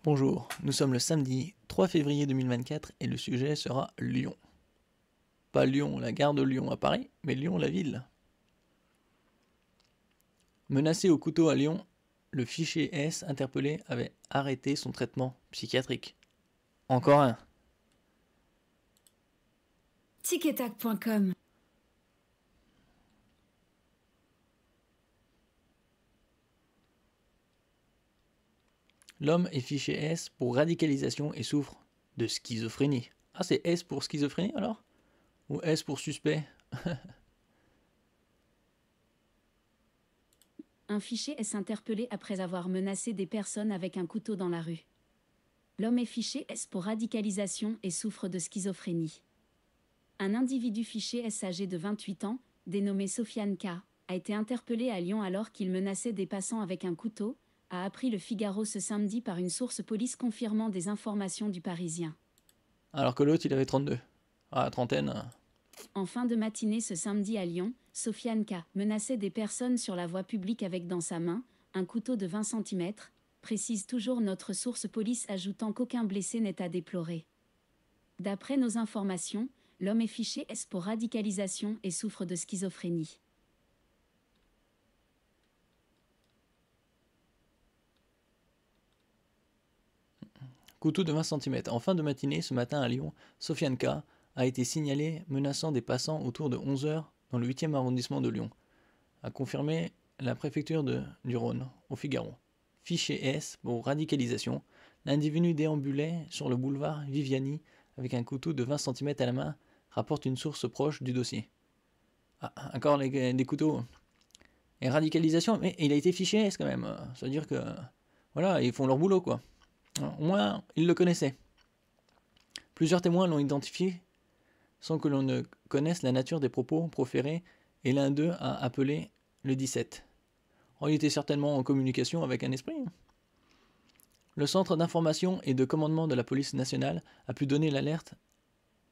Bonjour, nous sommes le samedi 3 février 2024 et le sujet sera Lyon. Pas Lyon, la gare de Lyon à Paris, mais Lyon la ville. Menacé au couteau à Lyon, le fichier S interpellé avait arrêté son traitement psychiatrique. Encore un. Ticketac.com. L'homme est fiché S pour radicalisation et souffre de schizophrénie. Ah, c'est S pour schizophrénie alors? Ou S pour suspect? Un fiché S interpellé après avoir menacé des personnes avec un couteau dans la rue. L'homme est fiché S pour radicalisation et souffre de schizophrénie. Un individu fiché S âgé de 28 ans, dénommé Sofiane K, a été interpellé à Lyon alors qu'il menaçait des passants avec un couteau, a appris le Figaro ce samedi par une source police confirmant des informations du Parisien. Alors que l'autre il avait 32. Ah, trentaine. En fin de matinée ce samedi à Lyon, Sofiane K menaçait des personnes sur la voie publique avec dans sa main un couteau de 20 cm, précise toujours notre source police ajoutant qu'aucun blessé n'est à déplorer. D'après nos informations, l'homme est fiché S pour radicalisation et souffre de schizophrénie. Couteau de 20 cm. En fin de matinée, ce matin à Lyon, Sofiane K a été signalé menaçant des passants autour de 11 h dans le 8e arrondissement de Lyon, a confirmé la préfecture du Rhône au Figaro. Fiché S pour radicalisation, l'individu déambulait sur le boulevard Viviani avec un couteau de 20 cm à la main, rapporte une source proche du dossier. Ah, encore des couteaux. Et radicalisation, mais il a été fiché S quand même. Ça veut dire que, voilà, ils font leur boulot quoi. Au moins, ils le connaissaient. Plusieurs témoins l'ont identifié sans que l'on ne connaisse la nature des propos proférés et l'un d'eux a appelé le 17. Oh, il était certainement en communication avec un esprit. Le centre d'information et de commandement de la police nationale a pu donner l'alerte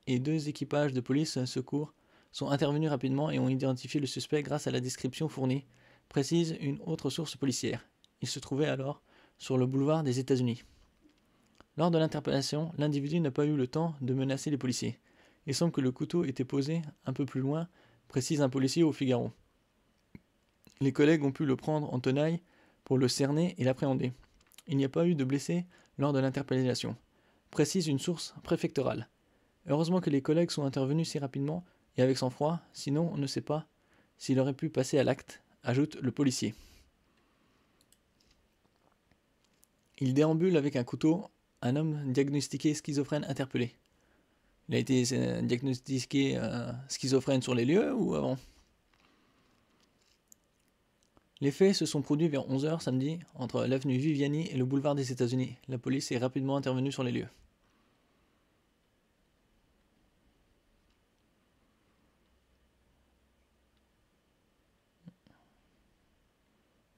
et 2 équipages de police secours sont intervenus rapidement et ont identifié le suspect grâce à la description fournie, précise une autre source policière. Il se trouvait alors sur le boulevard des États-Unis. Lors de l'interpellation, l'individu n'a pas eu le temps de menacer les policiers. Il semble que le couteau était posé un peu plus loin, précise un policier au Figaro. Les collègues ont pu le prendre en tenaille pour le cerner et l'appréhender. Il n'y a pas eu de blessés lors de l'interpellation, précise une source préfectorale. Heureusement que les collègues sont intervenus si rapidement et avec sang-froid, sinon on ne sait pas s'il aurait pu passer à l'acte, ajoute le policier. Il déambule avec un couteau, un homme diagnostiqué schizophrène interpellé. Il a été diagnostiqué schizophrène sur les lieux ou avant? Les faits se sont produits vers 11 h samedi entre l'avenue Viviani et le boulevard des États-Unis. La police est rapidement intervenue sur les lieux.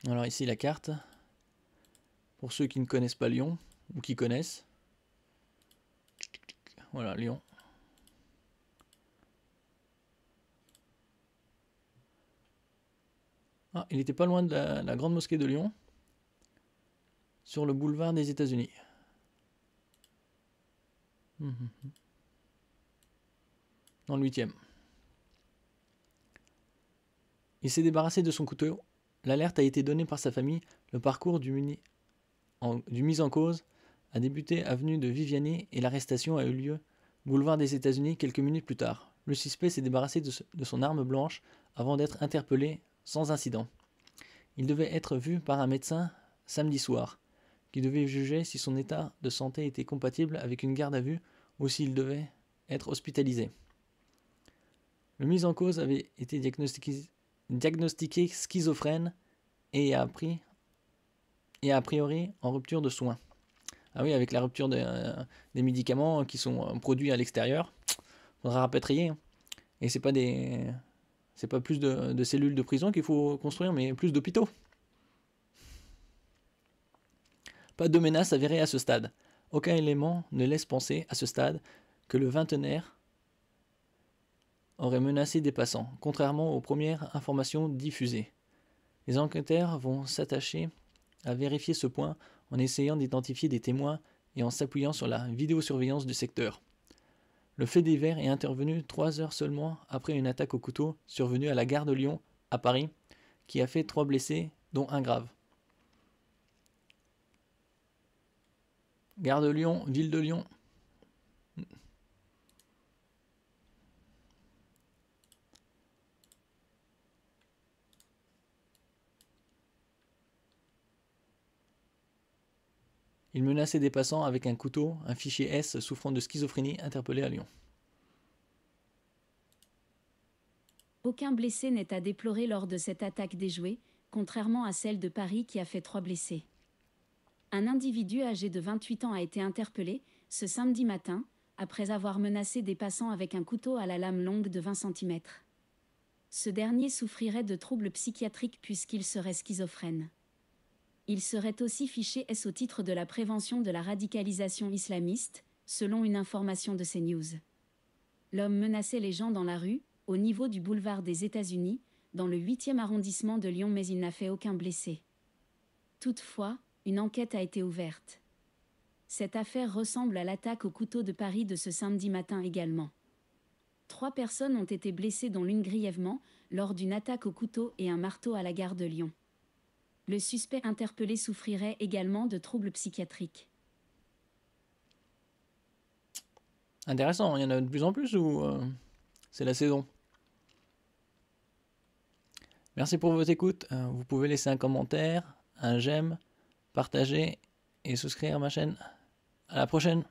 Alors ici la carte. Pour ceux qui ne connaissent pas Lyon, ou qui connaissent. Voilà, Lyon. Ah, il était pas loin de la grande mosquée de Lyon. Sur le boulevard des États-Unis. Dans le 8e. Il s'est débarrassé de son couteau. L'alerte a été donnée par sa famille. Le parcours du mis en cause a débuté avenue de Viviani et l'arrestation a eu lieu boulevard des États-Unis quelques minutes plus tard. Le suspect s'est débarrassé de son arme blanche avant d'être interpellé sans incident. Il devait être vu par un médecin samedi soir, qui devait juger si son état de santé était compatible avec une garde à vue ou s'il devait être hospitalisé. Le mis en cause avait été diagnostiqué schizophrène et a priori en rupture de soins. Ah oui, avec la rupture des médicaments qui sont produits à l'extérieur, il faudra rapatrier. Et c'est pas plus de cellules de prison qu'il faut construire, mais plus d'hôpitaux. Pas de menace avérée à ce stade. Aucun élément ne laisse penser à ce stade que le vingtenaire aurait menacé des passants, contrairement aux premières informations diffusées. Les enquêteurs vont s'attacher à vérifier ce point en essayant d'identifier des témoins et en s'appuyant sur la vidéosurveillance du secteur. Le fait divers est intervenu 3 heures seulement après une attaque au couteau survenue à la gare de Lyon, à Paris, qui a fait 3 blessés, dont un grave. Gare de Lyon, ville de Lyon. Il menaçait des passants avec un couteau, un fichier S souffrant de schizophrénie interpellé à Lyon. Aucun blessé n'est à déplorer lors de cette attaque déjouée, contrairement à celle de Paris qui a fait 3 blessés. Un individu âgé de 28 ans a été interpellé, ce samedi matin, après avoir menacé des passants avec un couteau à la lame longue de 20 cm. Ce dernier souffrirait de troubles psychiatriques puisqu'il serait schizophrène. Il serait aussi fiché S au titre de la prévention de la radicalisation islamiste, selon une information de CNews. L'homme menaçait les gens dans la rue, au niveau du boulevard des États-Unis, dans le 8e arrondissement de Lyon, mais il n'a fait aucun blessé. Toutefois, une enquête a été ouverte. Cette affaire ressemble à l'attaque au couteau de Paris de ce samedi matin également. 3 personnes ont été blessées, dont l'une grièvement, lors d'une attaque au couteau et un marteau à la gare de Lyon. Le suspect interpellé souffrirait également de troubles psychiatriques. Intéressant, il y en a de plus en plus ou c'est la saison? Merci pour votre écoute. Vous pouvez laisser un commentaire, un j'aime, partager et souscrire à ma chaîne. À la prochaine!